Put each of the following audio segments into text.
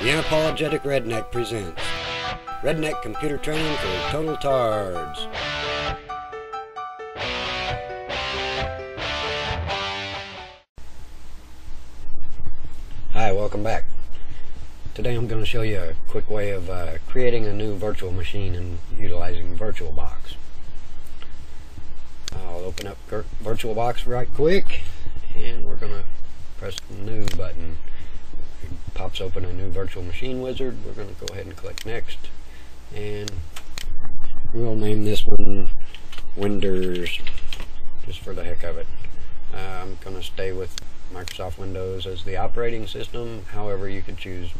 The Unapologetic Redneck presents Redneck Computer Training for Total Tards. Hi, welcome back. Today I'm going to show you a quick way of creating a new virtual machine and utilizing VirtualBox. I'll open up VirtualBox right quick, and we're going to press the New button. It pops open a new virtual machine wizard. We're going to go ahead and click Next, and we'll name this one Winders, just for the heck of it. I'm going to stay with Microsoft Windows as the operating system. However, you could choose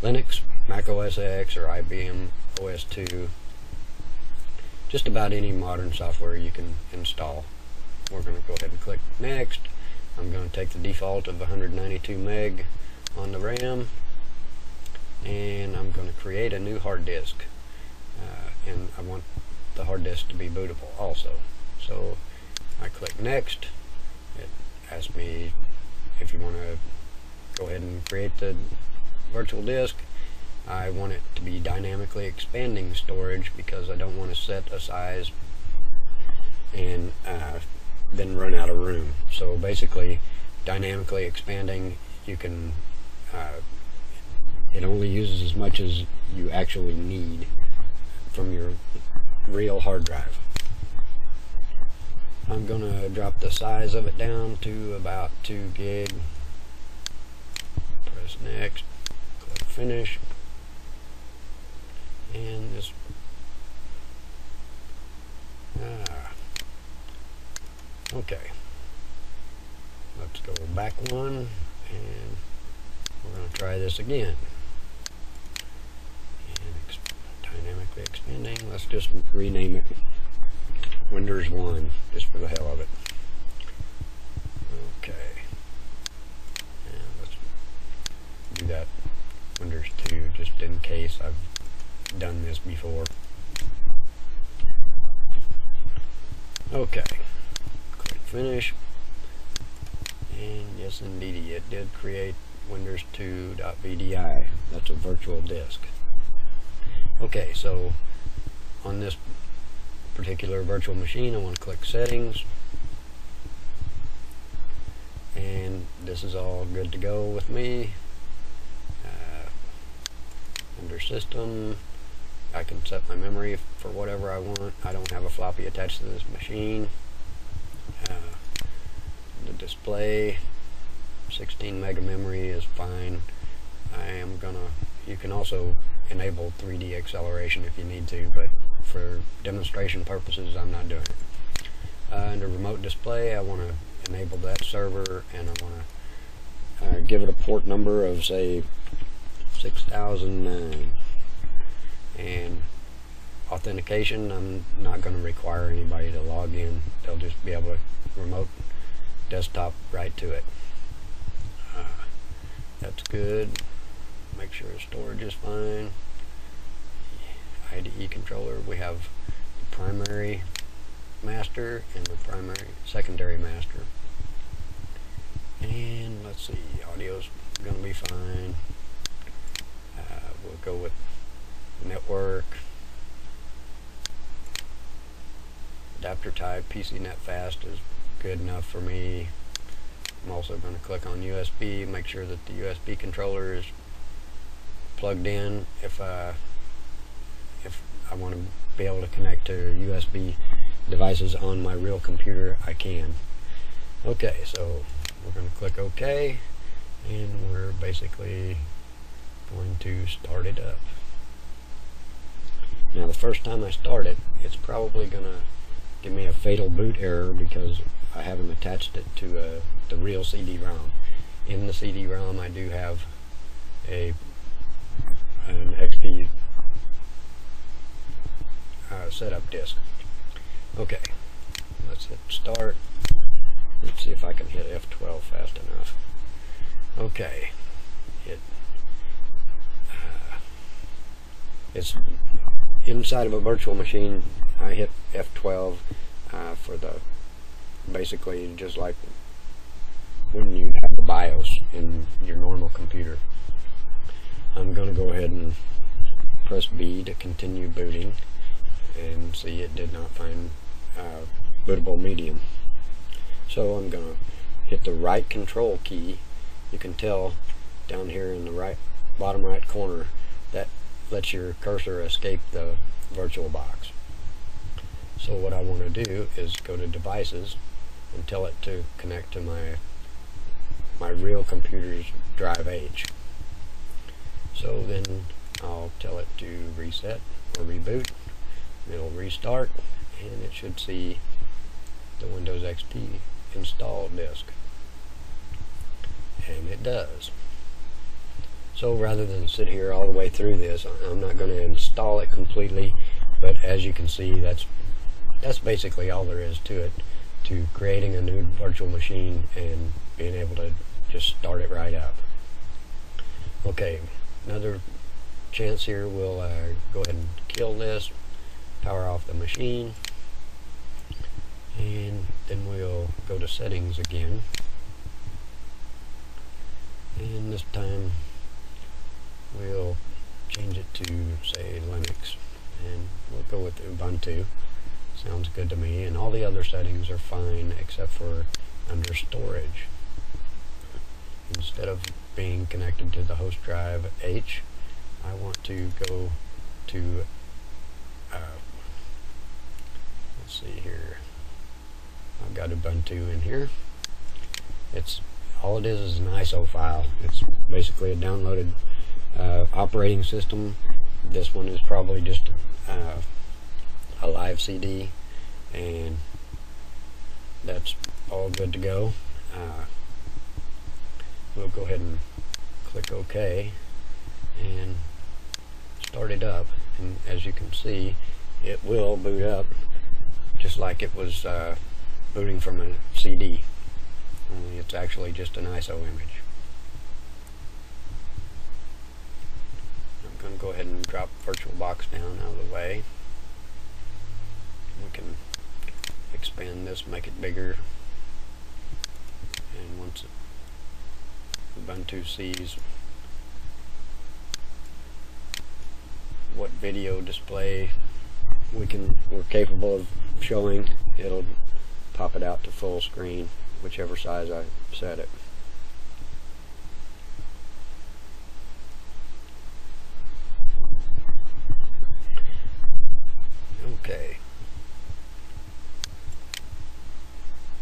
Linux, Mac OS X, or IBM OS 2. Just about any modern software you can install. We're going to go ahead and click Next. I'm going to take the default of 192 meg on the RAM, and I'm going to create a new hard disk, and I want the hard disk to be bootable also. So I click Next. It asks me if you want to go ahead and create the virtual disk. I want it to be dynamically expanding storage because I don't want to set a size and then run out of room. So basically, dynamically expanding, you can it only uses as much as you actually need from your real hard drive. I'm going to drop the size of it down to about 2 gig. Press Next, click Finish, and this okay, let's go back one, and we're going to try this again. And dynamically expanding, let's just rename it Windows 1, just for the hell of it. Okay, and let's do that Windows 2, just in case I've done this before. Okay, click Finish, and yes indeed it did create Windows 2.vdi. That's a virtual disk. Okay, so on this particular virtual machine, I want to click Settings, and this is all good to go with me. Under System, I can set my memory for whatever I want. I don't have a floppy attached to this machine. The display, 16 meg of memory is fine. You can also enable 3D acceleration if you need to, but for demonstration purposes, I'm not doing it. Under Remote Display, I want to enable that server, and I want to give it a port number of, say, 6009. And authentication, I'm not going to require anybody to log in. They'll just be able to remote desktop right to it. That's good. Make sure storage is fine. IDE controller, we have the primary master and the secondary master. And let's see, audio's going to be fine. We'll go with network, adapter type, PCNet fast is good enough for me. I'm also going to click on USB, make sure that the USB controller is plugged in. If I want to be able to connect to USB devices on my real computer, I can. Okay, so we're going to click OK, and we're basically going to start it up. Now the first time I start it, it's probably going to give me a fatal boot error because I haven't attached it to the real CD-ROM. In the CD-ROM I do have an XP setup disk. Okay, let's hit start. Let's see if I can hit F12 fast enough. Okay, it's inside of a virtual machine. I hit F12 for the, basically just like when you have a BIOS in your normal computer. I'm going to go ahead and press B to continue booting, and see it did not find bootable medium. So I'm going to hit the right control key. You can tell down here in the right bottom right corner that lets your cursor escape the VirtualBox. So what I want to do is go to Devices and tell it to connect to my real computer's drive H. So then I'll tell it to reset or reboot. It'll restart, and it should see the Windows XP install disk. And it does. So rather than sit here all the way through this, I'm not going to install it completely, but as you can see, that's basically all there is to it, to creating a new virtual machine and being able to just start it right up. Okay, another chance here, we'll go ahead and kill this, power off the machine, and then we'll go to settings again, and this time we'll change it to, say, Linux, and we'll go with Ubuntu. Sounds good to me, and all the other settings are fine except for under storage. Instead of being connected to the host drive H, I want to go to let's see here, I've got Ubuntu in here. It's all it is an ISO file. It's basically a downloaded operating system. This one is probably just a live CD, and that's all good to go. We'll go ahead and click OK and start it up, and as you can see, it will boot up just like it was booting from a CD, only it's actually just an ISO image. I'm going to go ahead and drop VirtualBox down out of the way. We can expand this, make it bigger, and once Ubuntu sees what video display we're capable of showing, it'll pop it out to full screen, whichever size I set it. Okay.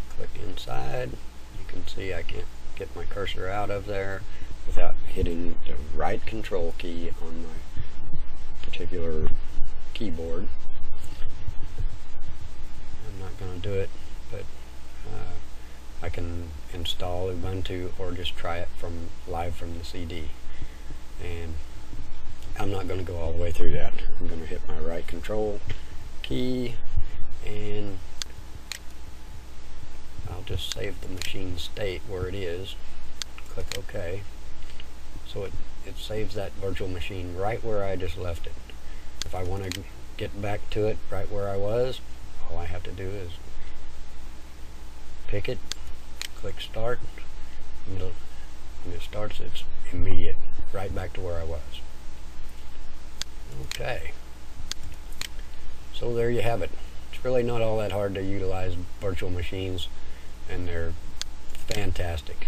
Click inside. You can see I can't get my cursor out of there without hitting the right control key on my particular keyboard. I'm not going to do it, but I can install Ubuntu or just try it live from the CD. And I'm not going to go all the way through that. I'm going to hit my right control key, and I'll just save the machine state where it is. Click OK. So it saves that virtual machine right where I just left it. If I want to get back to it right where I was, all I have to do is pick it, click Start, and when it starts, it's immediate, right back to where I was. Okay. So there you have it. It's really not all that hard to utilize virtual machines, and they're fantastic.